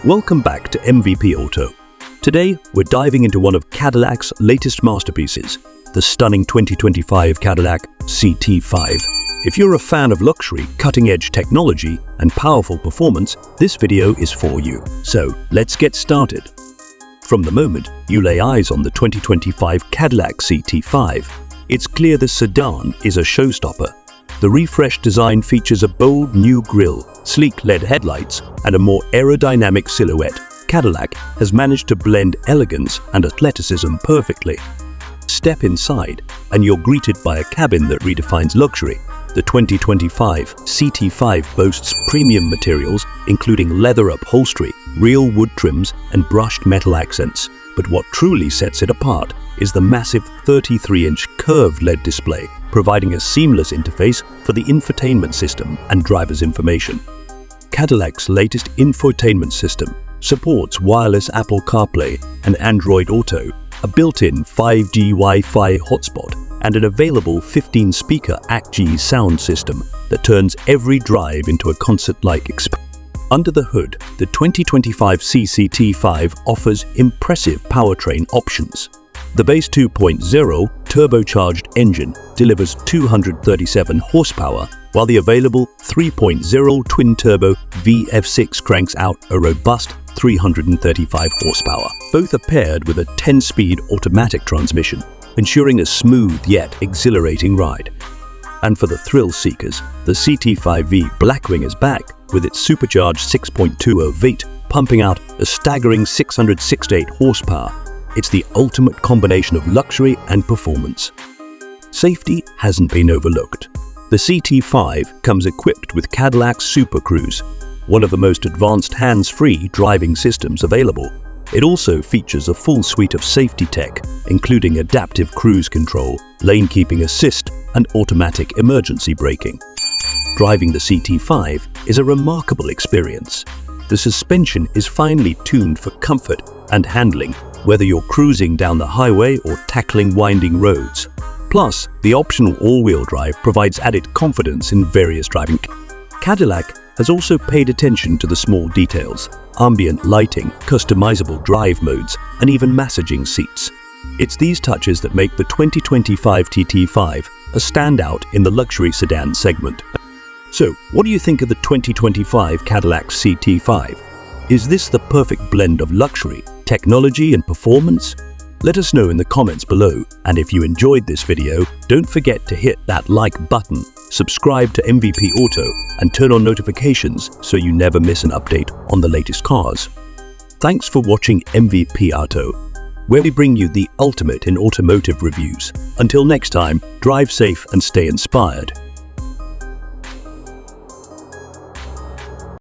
Welcome back to MVP Auto. Today, we're diving into one of Cadillac's latest masterpieces, the stunning 2025 Cadillac CT5. If you're a fan of luxury, cutting-edge technology, and powerful performance, this video is for you. So, let's get started. From the moment you lay eyes on the 2025 Cadillac CT5, it's clear the sedan is a showstopper. The refreshed design features a bold new grille, sleek LED headlights, and a more aerodynamic silhouette. Cadillac has managed to blend elegance and athleticism perfectly. Step inside, and you're greeted by a cabin that redefines luxury. The 2025 CT5 boasts premium materials, including leather upholstery, real wood trims, and brushed metal accents. But what truly sets it apart is the massive 33-inch curved LED display, providing a seamless interface for the infotainment system and driver's information. Cadillac's latest infotainment system supports wireless Apple CarPlay and Android Auto, a built-in 5G Wi-Fi hotspot, and an available 15-speaker ACG sound system that turns every drive into a concert-like experience. Under the hood, the 2025 CT5 offers impressive powertrain options. The base 2.0 turbocharged engine delivers 237 horsepower, while the available 3.0 twin-turbo VF6 cranks out a robust 335 horsepower. Both are paired with a 10-speed automatic transmission, ensuring a smooth yet exhilarating ride. And for the thrill seekers, the CT5V Blackwing is back with its supercharged 6.20 V8, pumping out a staggering 668 horsepower. It's the ultimate combination of luxury and performance. Safety hasn't been overlooked. The CT5 comes equipped with Cadillac's Super Cruise, one of the most advanced hands-free driving systems available. It also features a full suite of safety tech, including adaptive cruise control, lane keeping assist, and automatic emergency braking. Driving the CT5 is a remarkable experience. The suspension is finely tuned for comfort and handling, whether you're cruising down the highway or tackling winding roads. Plus, the optional all-wheel drive provides added confidence in various driving. Cadillac has also paid attention to the small details: ambient lighting, customizable drive modes, and even massaging seats. It's these touches that make the 2025 TT5 a standout in the luxury sedan segment. So, what do you think of the 2025 Cadillac CT5? Is this the perfect blend of luxury, technology, and performance? Let us know in the comments below, and if you enjoyed this video, don't forget to hit that like button, subscribe to MVP Auto, and turn on notifications so you never miss an update on the latest cars. Thanks for watching MVP Auto, where we bring you the ultimate in automotive reviews. Until next time, drive safe and stay inspired.